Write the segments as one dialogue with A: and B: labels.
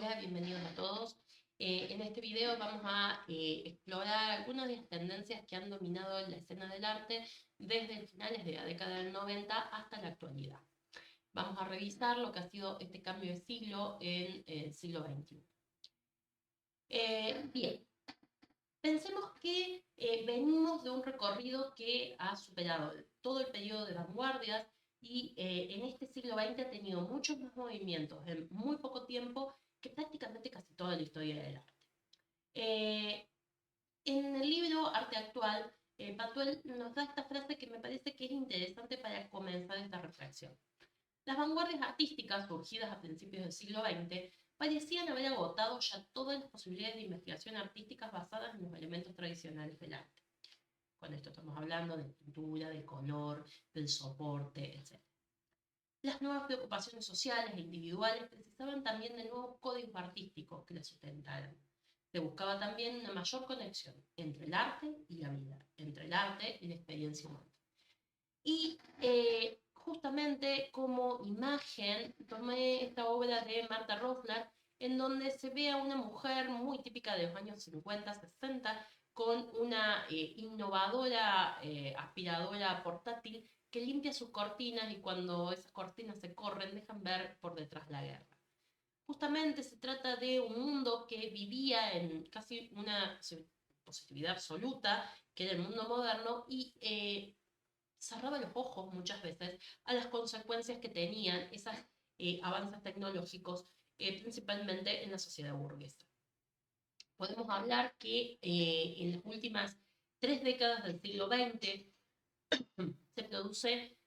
A: Hola, bienvenidos a todos. En este video vamos a explorar algunas de las tendencias que han dominado la escena del arte desde finales de la década del 90 hasta la actualidad. Vamos a revisar lo que ha sido este cambio de siglo en el siglo XXI. Bien, pensemos que venimos de un recorrido que ha superado todo el periodo de vanguardias y en este siglo XX ha tenido muchos más movimientos en muy poco tiempo que prácticamente casi toda la historia del arte. En el libro Arte Actual, Patuel nos da esta frase que me parece que es interesante para comenzar esta reflexión. Las vanguardias artísticas surgidas a principios del siglo XX parecían haber agotado ya todas las posibilidades de investigación artísticas basadas en los elementos tradicionales del arte. Con esto estamos hablando de pintura, de color, del soporte, etc. Las nuevas preocupaciones sociales e individuales precisaban también de nuevos códigos artísticos que las sustentaran. Se buscaba también una mayor conexión entre el arte y la vida, entre el arte y la experiencia humana. Y justamente como imagen tomé esta obra de Martha Rosler, en donde se ve a una mujer muy típica de los años 50, 60, con una innovadora aspiradora portátil que limpia sus cortinas y cuando esas cortinas se corren dejan ver por detrás la guerra. Justamente se trata de un mundo que vivía en casi una positividad absoluta, que era el mundo moderno, y cerraba los ojos muchas veces a las consecuencias que tenían esos avances tecnológicos, principalmente en la sociedad burguesa. Podemos hablar que en las últimas 3 décadas del siglo XX se produce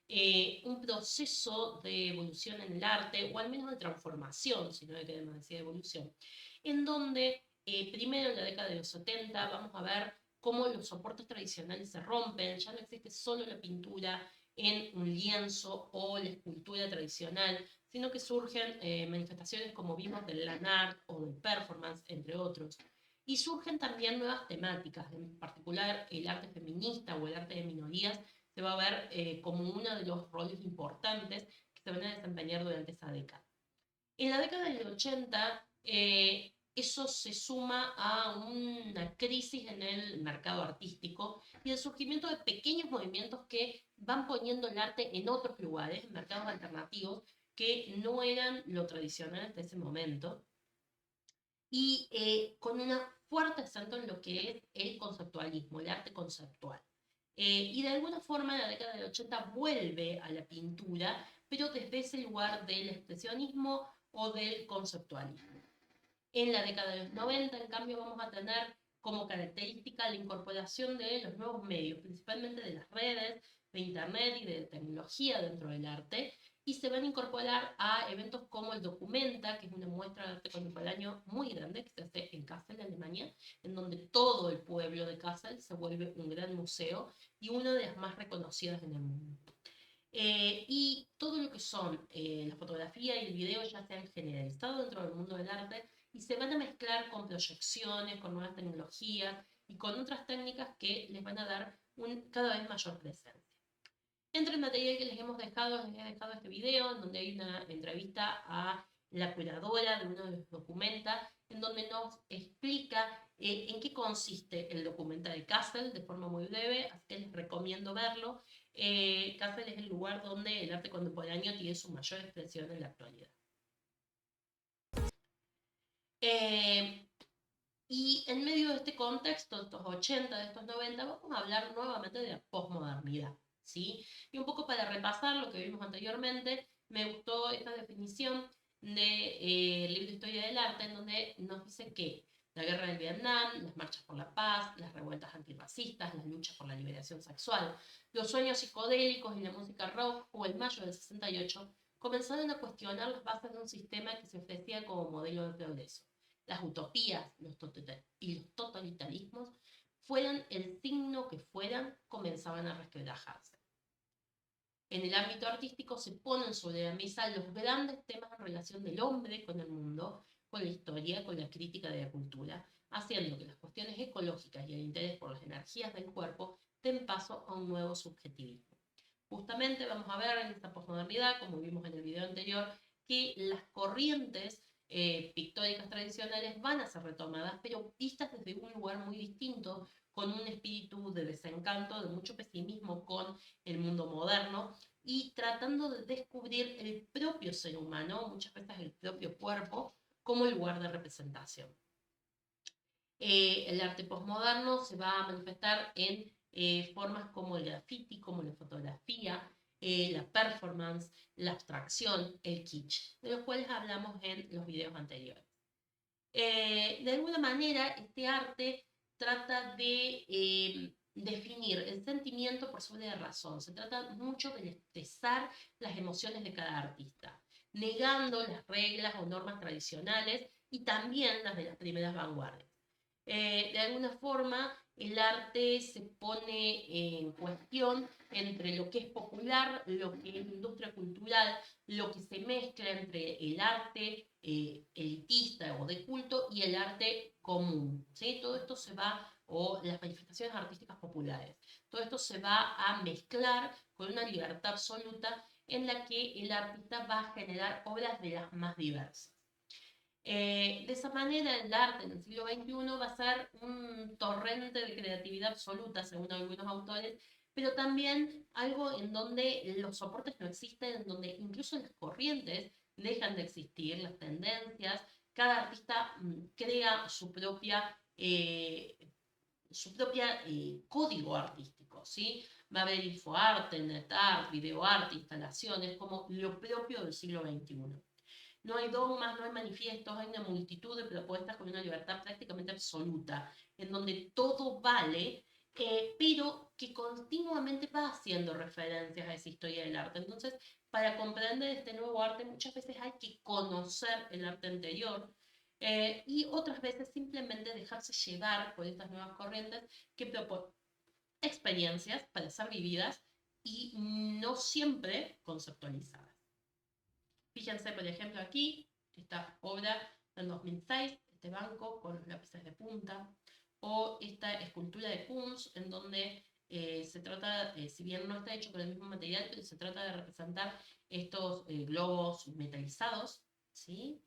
A: un proceso de evolución en el arte, o al menos de transformación, si no le queremos decir evolución, en donde primero en la década de los 70 vamos a ver cómo los soportes tradicionales se rompen, ya no existe solo la pintura en un lienzo o la escultura tradicional, sino que surgen manifestaciones como vimos del land art o del performance, entre otros. Y surgen también nuevas temáticas, en particular el arte feminista o el arte de minorías, se va a ver como uno de los roles importantes que se van a desempeñar durante esa década. En la década del 80, eso se suma a una crisis en el mercado artístico y el surgimiento de pequeños movimientos que van poniendo el arte en otros lugares, en mercados alternativos, que no eran lo tradicional hasta ese momento, y con un fuerte acento en lo que es el conceptualismo, el arte conceptual. Y de alguna forma en la década del 80 vuelve a la pintura, pero desde ese lugar del expresionismo o del conceptualismo. En la década de los 90, en cambio, vamos a tener como característica la incorporación de los nuevos medios, principalmente de las redes, de internet y de tecnología dentro del arte, y se van a incorporar a eventos como el Documenta, que es una muestra de arte contemporáneo muy grande que se hace en Kassel, Alemania, en donde todo el pueblo de Kassel se vuelve un gran museo y una de las más reconocidas en el mundo. Y todo lo que son la fotografía y el video ya se han generalizado dentro del mundo del arte y se van a mezclar con proyecciones, con nuevas tecnologías y con otras técnicas que les van a dar cada vez mayor presencia. Entre el material que les he dejado este video, en donde hay una entrevista a la curadora de uno de los documentas, en donde nos explica en qué consiste el documenta de Kassel de forma muy breve, así que les recomiendo verlo. Kassel es el lugar donde el arte contemporáneo tiene su mayor expresión en la actualidad. Y en medio de este contexto, de estos 80, de estos 90, vamos a hablar nuevamente de la posmodernidad, ¿sí? Y un poco para repasar lo que vimos anteriormente, me gustó esta definición del libro de Historia del Arte, en donde nos dice que la guerra del Vietnam, las marchas por la paz, las revueltas antirracistas, las luchas por la liberación sexual, los sueños psicodélicos y la música rock, o el mayo del 68, comenzaron a cuestionar las bases de un sistema que se ofrecía como modelo de progreso. Las utopías y los totalitarismos, fueran el signo que fueran, comenzaban a resquebrajarse. En el ámbito artístico se ponen sobre la mesa los grandes temas en relación del hombre con el mundo, con la historia, con la crítica de la cultura, haciendo que las cuestiones ecológicas y el interés por las energías del cuerpo den paso a un nuevo subjetivismo. Justamente vamos a ver en esta posmodernidad, como vimos en el video anterior, que las corrientes pictóricas tradicionales van a ser retomadas, pero vistas desde un lugar muy distinto, con un espíritu de desencanto, de mucho pesimismo con el mundo moderno, y tratando de descubrir el propio ser humano, muchas veces el propio cuerpo, como lugar de representación. El arte posmoderno se va a manifestar en formas como el graffiti, como la fotografía, la performance, la abstracción, el kitsch, de los cuales hablamos en los videos anteriores. De alguna manera, este arte trata de definir el sentimiento por sobre la razón. Se trata mucho de expresar las emociones de cada artista, negando las reglas o normas tradicionales y también las de las primeras vanguardias. De alguna forma, el arte se pone en cuestión entre lo que es popular, lo que es industria cultural, lo que se mezcla entre el arte elitista o de culto y el arte común. ¿Sí? Todo esto se va, o las manifestaciones artísticas populares, todo esto se va a mezclar con una libertad absoluta en la que el artista va a generar obras de las más diversas. De esa manera, el arte en el siglo XXI va a ser un torrente de creatividad absoluta, según algunos autores, pero también algo en donde los soportes no existen, en donde incluso las corrientes dejan de existir, las tendencias, cada artista crea su propia código artístico, ¿sí? Va a haber infoarte, netart, videoarte, instalaciones, como lo propio del siglo XXI. No hay dogmas, no hay manifiestos, hay una multitud de propuestas con una libertad prácticamente absoluta, en donde todo vale, pero que continuamente va haciendo referencias a esa historia del arte. Entonces, para comprender este nuevo arte, muchas veces hay que conocer el arte anterior, y otras veces simplemente dejarse llevar por estas nuevas corrientes que proponen experiencias para ser vividas y no siempre conceptualizadas. Fíjense, por ejemplo, aquí, esta obra del 2006, este banco con los lápices de punta, o esta escultura de Kunz, en donde se trata, si bien no está hecho con el mismo material, pero se trata de representar estos globos metalizados, ¿sí?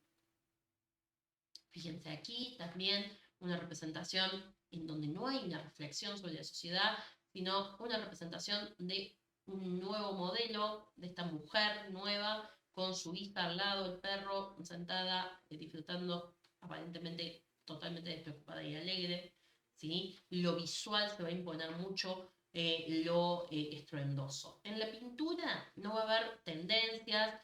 A: Fíjense aquí también una representación en donde no hay una reflexión sobre la sociedad, sino una representación de un nuevo modelo, de esta mujer nueva, con su hija al lado, el perro, sentada, disfrutando, aparentemente totalmente despreocupada y alegre. ¿Sí? Lo visual se va a imponer mucho, lo estruendoso. En la pintura no va a haber tendencias,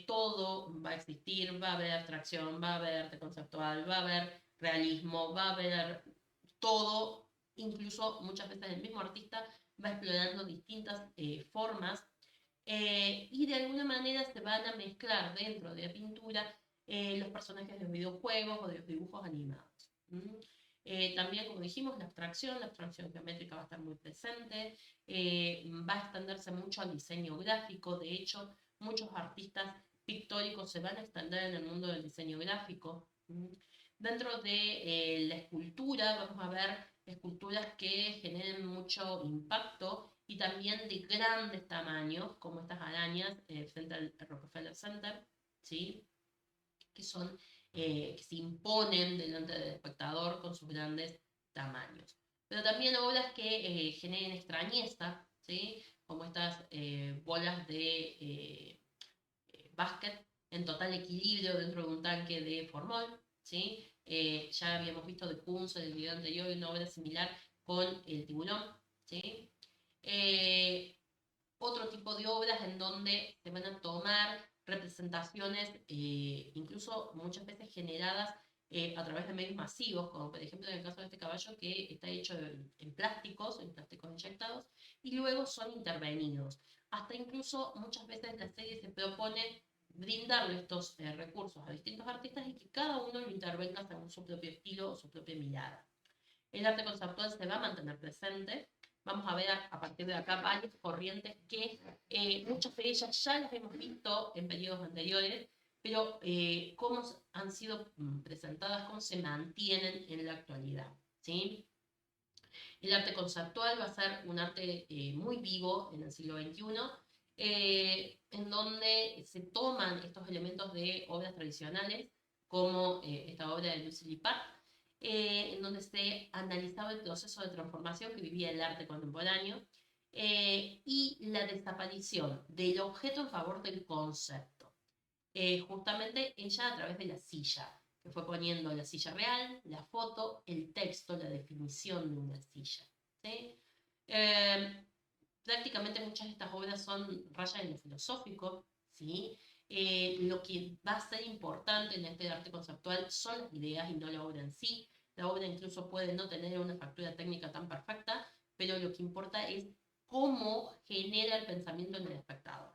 A: todo va a existir, va a haber abstracción, va a haber arte conceptual, va a haber realismo, va a haber todo, incluso muchas veces el mismo artista va explorando distintas formas, y de alguna manera se van a mezclar dentro de la pintura los personajes de los videojuegos o de los dibujos animados. También, como dijimos, la abstracción geométrica va a estar muy presente, va a extenderse mucho al diseño gráfico. De hecho, muchos artistas pictóricos se van a extender en el mundo del diseño gráfico. Dentro de la escultura vamos a ver esculturas que generen mucho impacto y también de grandes tamaños, como estas arañas frente al Rockefeller Center, ¿sí? Que se imponen delante del espectador con sus grandes tamaños. Pero también obras que generen extrañeza, ¿sí? Como estas bolas de básquet en total equilibrio dentro de un tanque de formol, ¿sí? Ya habíamos visto de Kunz en el video anterior una obra similar con el tiburón, ¿sí? Otro tipo de obras en donde se van a tomar representaciones, incluso muchas veces generadas a través de medios masivos, como por ejemplo en el caso de este caballo que está hecho en plásticos inyectados, y luego son intervenidos. Hasta incluso muchas veces la serie se propone brindarle estos recursos a distintos artistas y que cada uno lo intervenga según su propio estilo o su propia mirada. El arte conceptual se va a mantener presente. Vamos a ver a partir de acá varias corrientes que muchas de ellas ya las hemos visto en periodos anteriores, pero cómo han sido presentadas, cómo se mantienen en la actualidad, ¿sí? El arte conceptual va a ser un arte muy vivo en el siglo XXI, en donde se toman estos elementos de obras tradicionales, como esta obra de Lucy Lippard, en donde se analizaba el proceso de transformación que vivía el arte contemporáneo y la desaparición del objeto en favor del concepto. Justamente ella a través de la silla, que fue poniendo la silla real, la foto, el texto, la definición de una silla. ¿Sí? Prácticamente muchas de estas obras son rayan en lo filosófico, ¿sí? Lo que va a ser importante en este arte conceptual son las ideas y no la obra en sí. La obra incluso puede no tener una factura técnica tan perfecta, pero lo que importa es cómo genera el pensamiento en el espectador.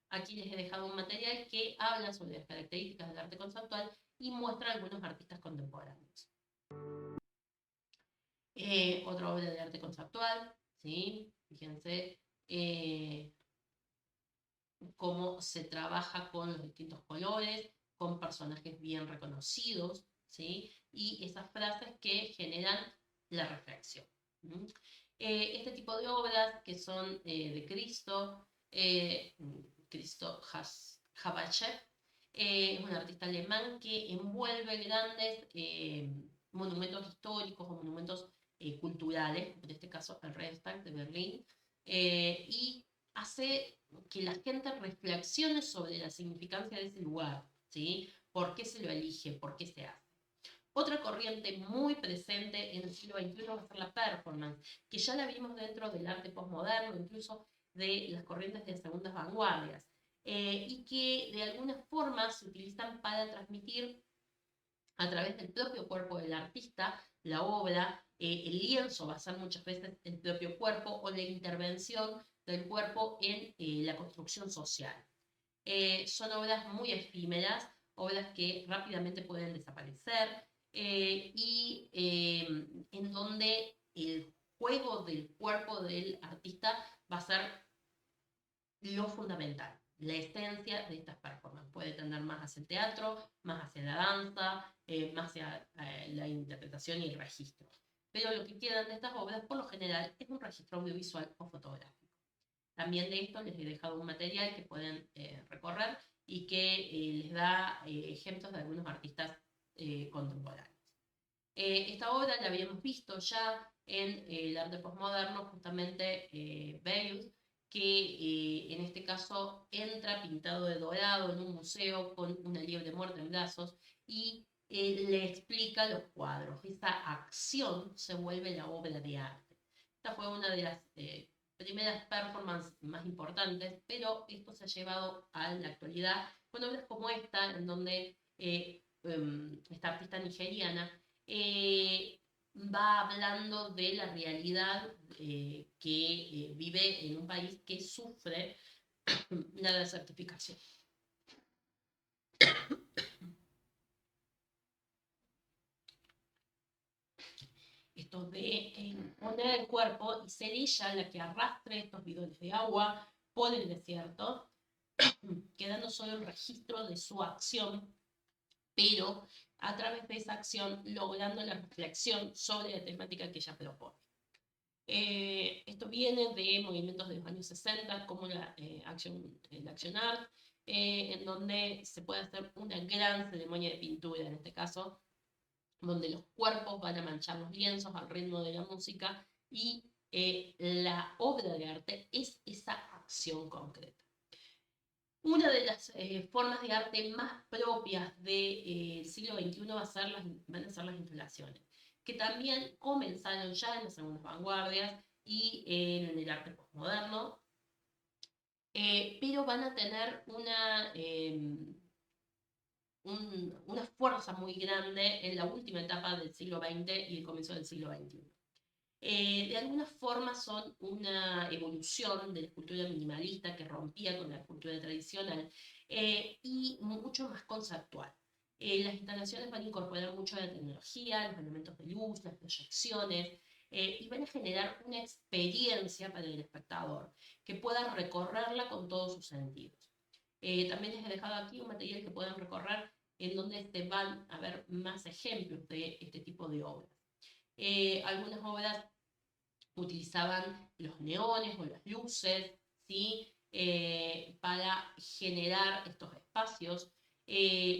A: Aquí les he dejado un material que habla sobre las características del arte conceptual y muestra a algunos artistas contemporáneos. Otra obra de arte conceptual, ¿sí? Fíjense cómo se trabaja con los distintos colores, con personajes bien reconocidos, ¿sí? Y esas frases que generan la reflexión. Este tipo de obras que son de Cristo, Cristo Habachev, es un artista alemán que envuelve grandes monumentos históricos o monumentos culturales, en este caso el Reichstag de Berlín, y hace que la gente reflexione sobre la significancia de ese lugar, ¿sí? ¿Por qué se lo elige? ¿Por qué se hace? Otra corriente muy presente en el siglo XXI va a ser la performance, que ya la vimos dentro del arte postmoderno, incluso de las corrientes de segundas vanguardias, y que de alguna forma se utilizan para transmitir a través del propio cuerpo del artista la obra. El lienzo va a ser muchas veces el propio cuerpo o la intervención del cuerpo en la construcción social. Son obras muy efímeras, obras que rápidamente pueden desaparecer y en donde el juego del cuerpo del artista va a ser lo fundamental, la esencia de estas performances. Puede tender más hacia el teatro, más hacia la danza, más hacia la interpretación y el registro. Pero lo que quedan de estas obras, por lo general, es un registro audiovisual o fotográfico. También de esto les he dejado un material que pueden recorrer y que les da ejemplos de algunos artistas contemporáneos. Esta obra la habíamos visto ya en el arte postmoderno, justamente Bayeux, que en este caso entra pintado de dorado en un museo con una liebre muerta en brazos y le explica los cuadros. Esa acción se vuelve la obra de arte. Esta fue una de las primeras performances más importantes, pero esto se ha llevado a la actualidad con obras como esta, en donde esta artista nigeriana va hablando de la realidad que vive en un país que sufre la desertificación. Esto de poner el cuerpo y ser ella la que arrastre estos bidones de agua por el desierto, quedando solo el registro de su acción, pero a través de esa acción logrando la reflexión sobre la temática que ella propone. Esto viene de movimientos de los años 60, como el action art, en donde se puede hacer una gran ceremonia de pintura, en este caso, donde los cuerpos van a manchar los lienzos al ritmo de la música y la obra de arte es esa acción concreta. Una de las formas de arte más propias del siglo XXI van a ser las instalaciones, que también comenzaron ya en las segundas vanguardias y en el arte postmoderno, pero van a tener una fuerza muy grande en la última etapa del siglo XX y el comienzo del siglo XXI. De alguna forma son una evolución de la escultura minimalista que rompía con la escultura tradicional y mucho más conceptual. Las instalaciones van a incorporar mucho de la tecnología, los elementos de luz, las proyecciones, y van a generar una experiencia para el espectador que pueda recorrerla con todos sus sentidos. También les he dejado aquí un material que puedan recorrer en donde se van a ver más ejemplos de este tipo de obras. Algunas obras utilizaban los neones o las luces, ¿sí? Para generar estos espacios.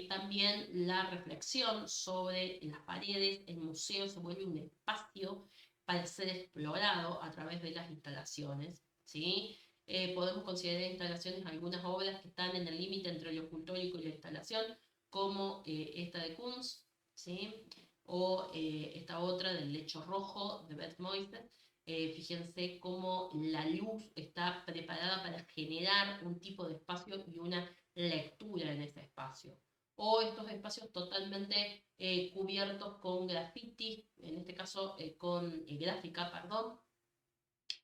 A: También la reflexión sobre las paredes. El museo se vuelve un espacio para ser explorado a través de las instalaciones, ¿sí? Podemos considerar instalaciones algunas obras que están en el límite entre lo escultórico y la instalación, como esta de Kunz, ¿sí? O esta otra del lecho rojo de Beth Moisés. Fíjense cómo la luz está preparada para generar un tipo de espacio y una lectura en ese espacio. O estos espacios totalmente cubiertos con graffiti, en este caso con gráfica, perdón,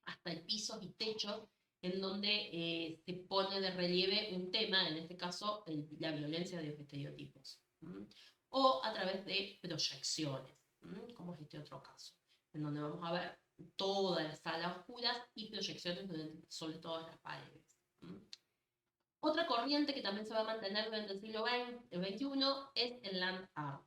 A: hasta el piso y techo, en donde se pone de relieve un tema, en este caso la violencia de los estereotipos. O a través de proyecciones, como es este otro caso, en donde vamos a ver toda la sala oscuras y proyecciones sobre todas las paredes. Otra corriente que también se va a mantener durante el siglo XXI es el land art.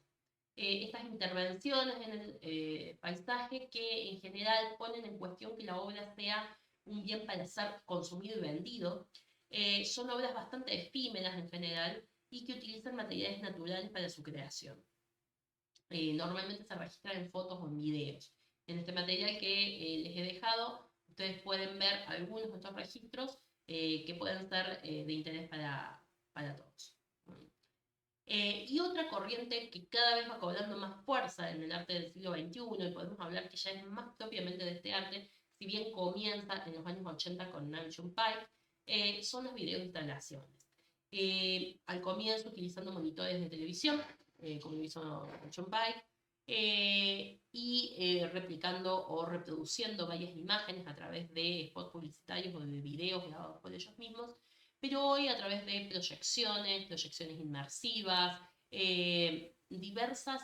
A: Estas intervenciones en el paisaje que en general ponen en cuestión que la obra sea un bien para ser consumido y vendido, son obras bastante efímeras en general y que utilizan materiales naturales para su creación. Normalmente se registran en fotos o en videos. En este material que les he dejado, ustedes pueden ver algunos de estos registros que pueden ser de interés para todos. Y otra corriente que cada vez va cobrando más fuerza en el arte del siglo XXI, y podemos hablar que ya es más propiamente de este arte, si bien comienza en los años 80 con Nam June Paik, son las videoinstalaciones. Al comienzo utilizando monitores de televisión, como lo hizo Nam June Paik, y replicando o reproduciendo varias imágenes a través de spots publicitarios o de videos grabados por ellos mismos, pero hoy a través de proyecciones inmersivas, diversas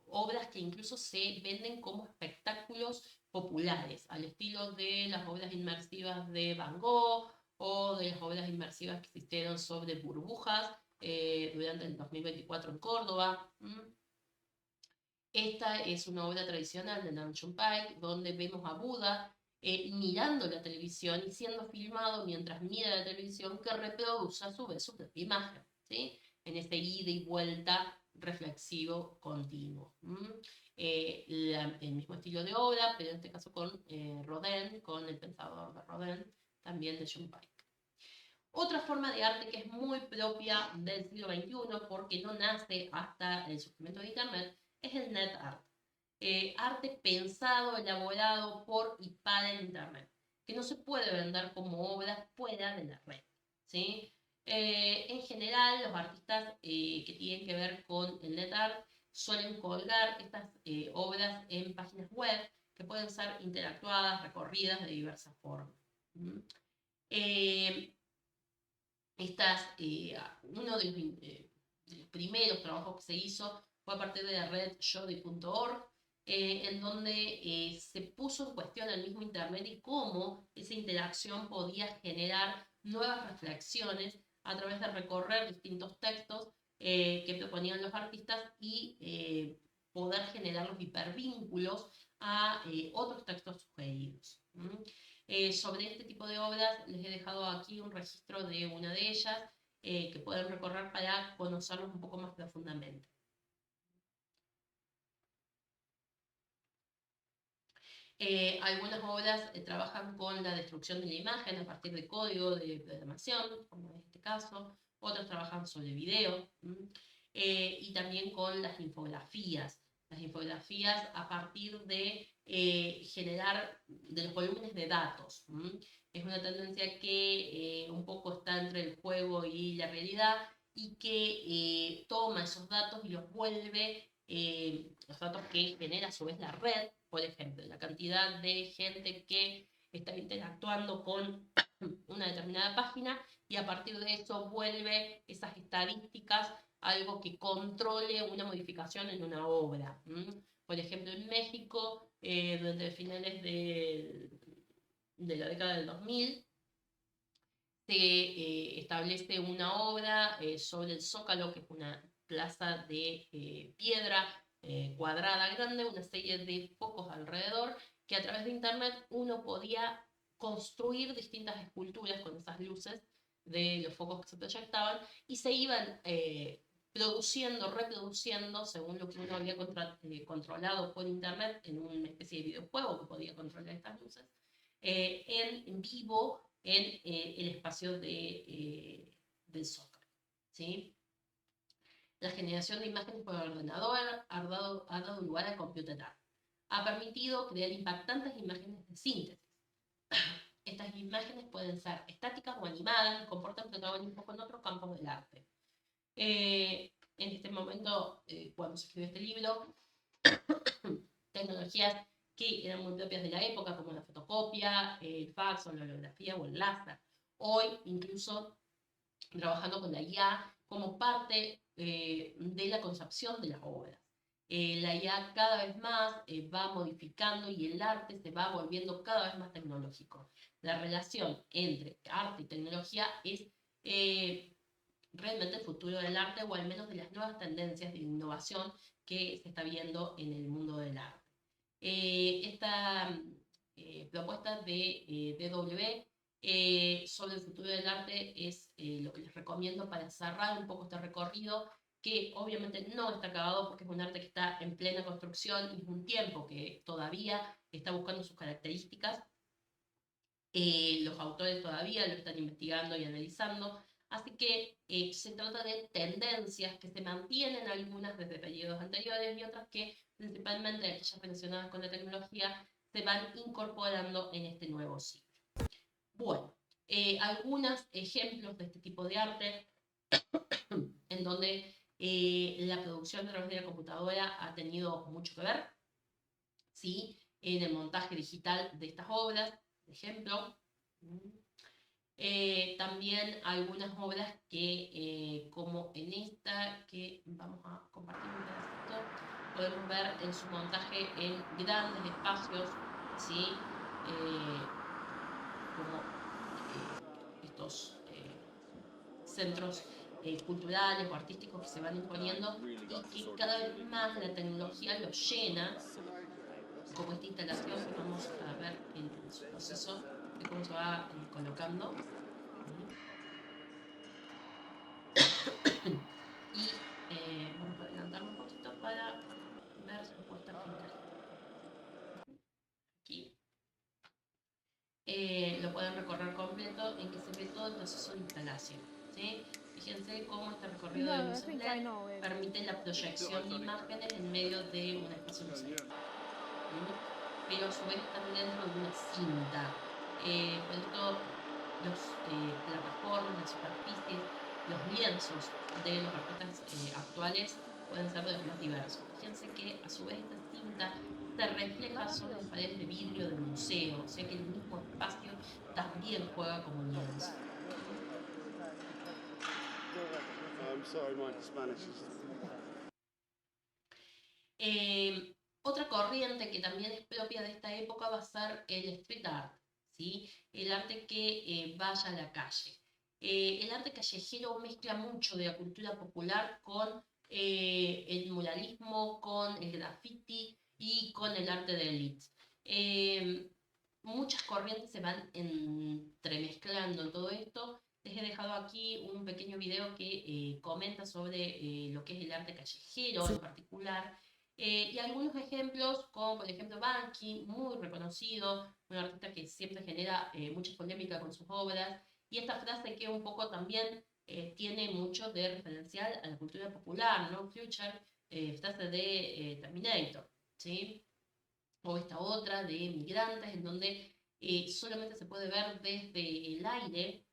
A: obras que incluso se venden como espectáculos populares, al estilo de las obras inmersivas de Van Gogh o de las obras inmersivas que existieron sobre burbujas durante el 2024 en Córdoba. Esta es una obra tradicional de Nam June Paik, donde vemos a Buda mirando la televisión y siendo filmado mientras mira la televisión, que reproduce a su vez su propia imagen, ¿sí? En ese ida y vuelta reflexivo continuo. El mismo estilo de obra, pero en este caso con Rodin, con el pensador de Rodin, también de June Paik. Otra forma de arte que es muy propia del siglo XXI, porque no nace hasta el surgimiento de Internet, es el net art. Arte pensado, elaborado por y para el Internet, que no se puede vender como obra fuera de la red, ¿sí? En general, los artistas que tienen que ver con el net art suelen colgar estas obras en páginas web que pueden ser interactuadas, recorridas de diversas formas. Uno de los primeros trabajos que se hizo fue a partir de la red shodi.org, en donde se puso en cuestión el mismo Internet y cómo esa interacción podía generar nuevas reflexiones a través de recorrer distintos textos que proponían los artistas y poder generar los hipervínculos a otros textos sugeridos. Sobre este tipo de obras les he dejado aquí un registro de una de ellas que pueden recorrer para conocerlos un poco más profundamente. Algunas obras trabajan con la destrucción de la imagen a partir de código de programación, como en este caso. Otras trabajan sobre video y también con las infografías. Las infografías a partir de generar de los volúmenes de datos. Es una tendencia que un poco está entre el juego y la realidad y que toma esos datos y los vuelve, los datos que genera a su vez la red, por ejemplo, la cantidad de gente que está interactuando con una determinada página y a partir de eso vuelve esas estadísticas algo que controle una modificación en una obra. Por ejemplo, en México, durante finales de la década del 2000, se establece una obra sobre el Zócalo, que es una plaza de piedra cuadrada grande, una serie de focos alrededor, que a través de internet uno podía construir distintas esculturas con esas luces de los focos que se proyectaban y se iban produciendo, reproduciendo, según lo que uno había controlado por internet en una especie de videojuego que podía controlar estas luces, en vivo en el espacio del Zócalo, ¿sí? La generación de imágenes por ordenador ha dado lugar al computer art. Ha permitido crear impactantes imágenes de síntesis. Estas imágenes pueden ser estáticas o animadas y comportan protagonismo con otros campos del arte. En este momento, cuando se escribió este libro, tecnologías que eran muy propias de la época, como la fotocopia, el fax o la holografía o el láser. Hoy, incluso trabajando con la IA como parte de la concepción de las obras. La IA cada vez más va modificando y el arte se va volviendo cada vez más tecnológico. La relación entre arte y tecnología es realmente el futuro del arte, o al menos de las nuevas tendencias de innovación que se está viendo en el mundo del arte. Esta propuesta de DW sobre el futuro del arte es lo que les recomiendo para cerrar un poco este recorrido, que obviamente no está acabado porque es un arte que está en plena construcción y es un tiempo que todavía está buscando sus características. Los autores todavía lo están investigando y analizando, así que se trata de tendencias que se mantienen, algunas desde periodos anteriores y otras que, principalmente aquellas relacionadas con la tecnología, se van incorporando en este nuevo siglo. Bueno, algunos ejemplos de este tipo de arte en donde la producción a través de la computadora ha tenido mucho que ver, ¿sí? En el montaje digital de estas obras, por ejemplo. También algunas obras que, como en esta, que vamos a compartir un pedacito, podemos ver en su montaje en grandes espacios, ¿sí? Como estos centros culturales o artísticos que se van imponiendo y que cada vez más la tecnología los llena, como esta instalación que vamos a ver en su proceso de cómo se va colocando. Y vamos a adelantarlo un poquito para ver su puesta final. Aquí lo pueden recorrer completo en que se ve todo el proceso de instalación, ¿sí? Fíjense cómo este recorrido de luces LED permite la proyección de imágenes en medio de un espacio lucero, pero a su vez están dentro de una cinta. Por esto las plataformas, las superficies, los lienzos de los artistas actuales pueden ser de los más diversos. Fíjense que a su vez esta cinta se refleja sobre las paredes de vidrio del museo, o sea que el mismo espacio también juega como lienzo. Otra corriente que también es propia de esta época va a ser el street art, ¿sí? El arte que vaya a la calle. El arte callejero mezcla mucho de la cultura popular con el muralismo, con el graffiti y con el arte de élite. Muchas corrientes se van entremezclando en todo esto. Les he dejado aquí un pequeño video que comenta sobre lo que es el arte callejero en particular. Y algunos ejemplos, como por ejemplo Banksy, muy reconocido, un artista que siempre genera mucha polémica con sus obras, y esta frase que un poco también tiene mucho de referencial a la cultura popular, ¿no? Future, frase de Terminator, ¿sí? O esta otra de migrantes, en donde solamente se puede ver desde el aire,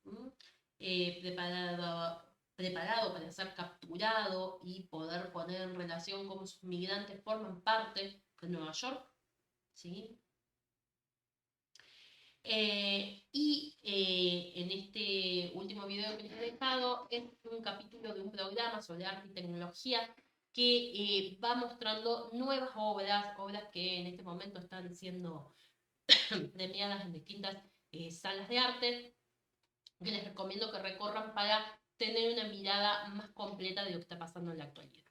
A: preparado para ser capturado y poder poner en relación cómo sus migrantes forman parte de Nueva York, ¿sí? En este último video que les he dejado es un capítulo de un programa sobre arte y tecnología que va mostrando nuevas obras que en este momento están siendo premiadas en distintas salas de arte, que les recomiendo que recorran para tener una mirada más completa de lo que está pasando en la actualidad.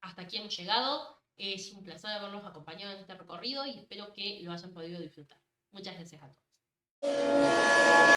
A: Hasta aquí hemos llegado. Es un placer haberlos acompañado en este recorrido y espero que lo hayan podido disfrutar. Muchas gracias a todos.